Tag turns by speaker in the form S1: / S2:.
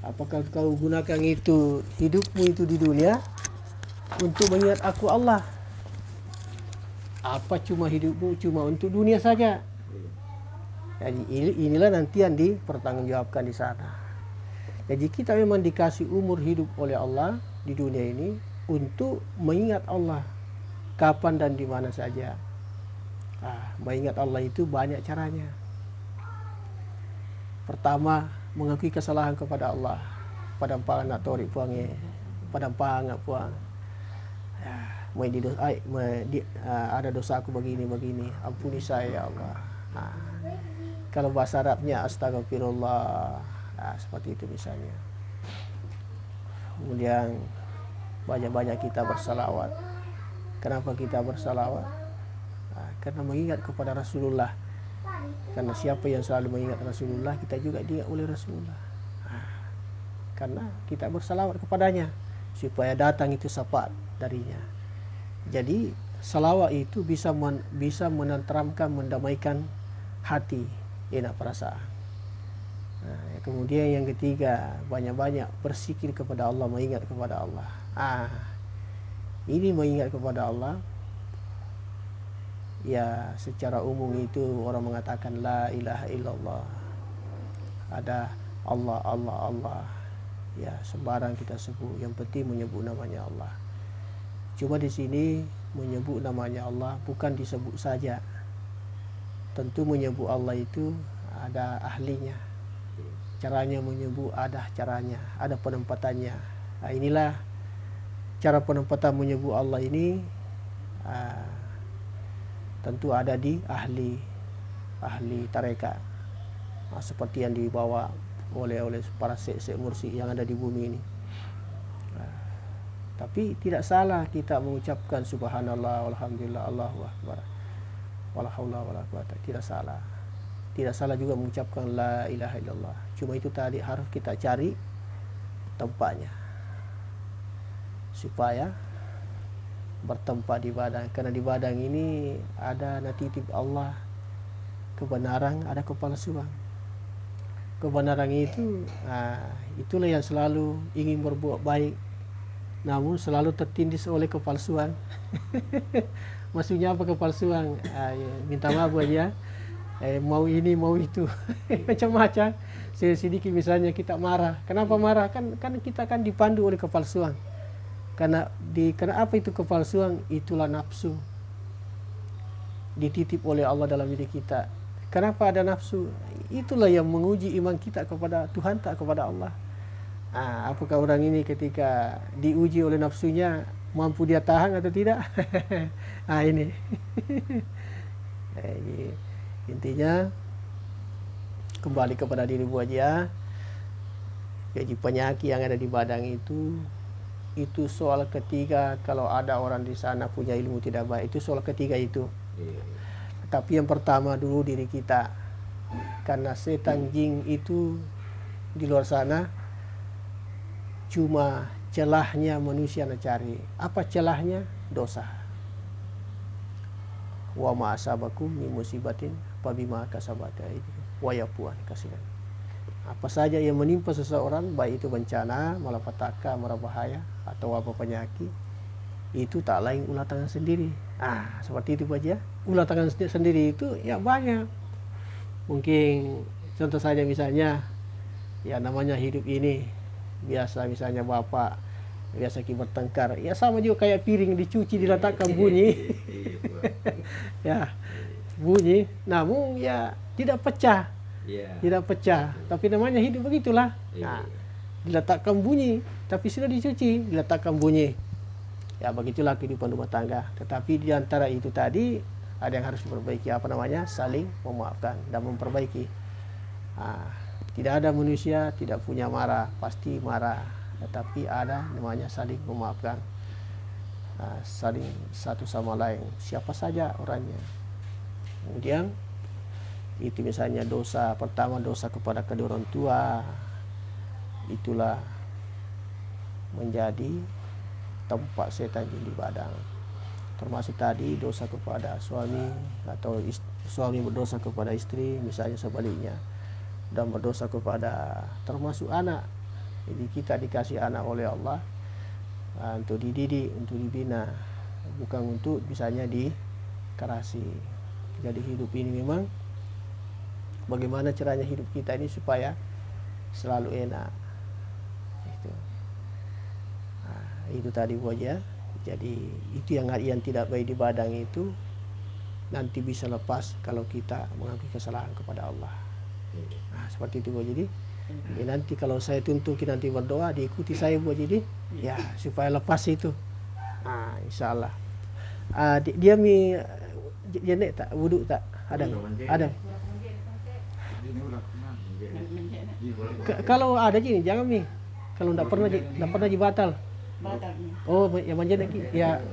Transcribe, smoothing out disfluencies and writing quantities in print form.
S1: Apakah kau gunakan itu hidupmu itu di dunia untuk mengingat aku Allah? Apa cuma hidupmu cuma untuk dunia saja? Jadi inilah nanti yang dipertanggungjawabkan di sana. Jadi kita memang dikasih umur hidup oleh Allah di dunia ini untuk mengingat Allah kapan dan di mana saja. Mengingat Allah itu banyak caranya. Pertama, mengakui kesalahan kepada Allah. Padang pang nak torik puangnya, padang pang nak puang. Ada dosa aku begini, ampuni saya ya Allah. Kalau bahasa Arabnya astagfirullah, seperti itu misalnya. Kemudian banyak-banyak kita bersalawat. Kenapa kita bersalawat? Karena mengingat kepada Rasulullah. Karena siapa yang selalu mengingat Rasulullah, kita juga diingat oleh Rasulullah. Karena kita bersalawat kepadanya supaya datang itu syafaat darinya. Jadi salawat itu bisa menenteramkan, mendamaikan hati, enak perasaan. Kemudian yang ketiga, banyak-banyak berzikir kepada Allah, mengingat kepada Allah. Ini mengingat kepada Allah. Ya, secara umum itu orang mengatakan la ilaha illallah. Ada Allah, Allah, Allah. Ya, sembarang kita sebut, yang penting menyebut namanya Allah. Cuma di sini menyebut namanya Allah bukan disebut saja. Tentu menyebut Allah itu ada ahlinya. Caranya menyebut ada caranya, ada penempatannya. Inilah cara penempatan menyebut Allah ini. Tentu ada di ahli tarekat, seperti yang dibawa oleh para syekh mursyid yang ada di bumi ini. Tapi tidak salah kita mengucapkan subhanallah walhamdulillah Allahu akbar wala haula wala quwata. Tidak salah juga mengucapkan la ilaha illallah. Cuma itu tadi harus kita cari tempatnya supaya bertempat di Badang. Karena di Badang ini ada natitip Allah, kebenaran, ada kepalsuan. Kebenaran itu itulah yang selalu ingin berbuat baik, namun selalu tertindih oleh kepalsuan. Maksudnya apa kepalsuan? Minta maaf aja, mau ini mau itu. Macam-macam. Sedikit misalnya kita marah. Kenapa marah? Kan kita kan dipandu oleh kepalsuan. Karena apa itu kepalsuan? Itulah nafsu dititip oleh Allah dalam diri kita. Kenapa ada nafsu? Itulah yang menguji iman kita kepada Tuhan, tak kepada Allah. Apakah orang ini ketika diuji oleh nafsunya mampu dia tahan atau tidak? Ini intinya kembali kepada diri buahnya. Jadi penyakit yang ada di Badang itu soal ketiga. Kalau ada orang di sana punya ilmu tidak baik, itu soal ketiga itu. Tapi yang pertama dulu diri kita. Karena setan jin itu di luar sana cuma celahnya manusia nak cari. Apa celahnya? Dosa. Wa ma asabakum min musibatin fabima kasabat aydikum wa yafuan kasihan. Apa saja yang menimpa seseorang, baik itu bencana, malapetaka, mara bahaya atau apa penyakit, itu tak lain ulah tangan sendiri. Seperti itu aja. Ulah tangan sendiri itu ya banyak. Mungkin contoh saja misalnya, ya namanya hidup ini biasa, misalnya bapak biasa kita bertengkar, ya sama juga kayak piring dicuci diletakkan bunyi. Ya bunyi, namun ya tidak pecah. Tidak pecah, tapi namanya hidup begitulah. Diletakkan bunyi, tapi sudah dicuci, diletakkan bunyi. Ya begitulah kehidupan rumah tangga. Tetapi di antara itu tadi ada yang harus diperbaiki, apa namanya? Saling memaafkan dan memperbaiki. Tidak ada manusia tidak punya marah, pasti marah. Tetapi ada namanya saling memaafkan, saling satu sama lain, siapa saja orangnya. Kemudian itu misalnya dosa pertama, dosa kepada kedua orang tua, itulah menjadi tempat setan di Badang. Termasuk tadi dosa kepada suami atau suami berdosa kepada istri, misalnya sebaliknya, dan berdosa kepada termasuk anak. Jadi kita dikasih anak oleh Allah untuk dididik, untuk dibina, bukan untuk misalnya dikerasi. Jadi hidup ini memang bagaimana caranya hidup kita ini supaya selalu enak. Itu tadi aja. Jadi itu yang tidak baik di badan itu nanti bisa lepas kalau kita mengakui kesalahan kepada Allah. Seperti itu Bu. Jadi nanti kalau saya tuntut nanti berdoa diikuti saya Bu. Jadi ya supaya lepas itu. Insya Allah. Dia jenek tak wudhu tak ada. Kalau ada gini jangan kalau tidak pernah batal. Oh, yang menjenek ya.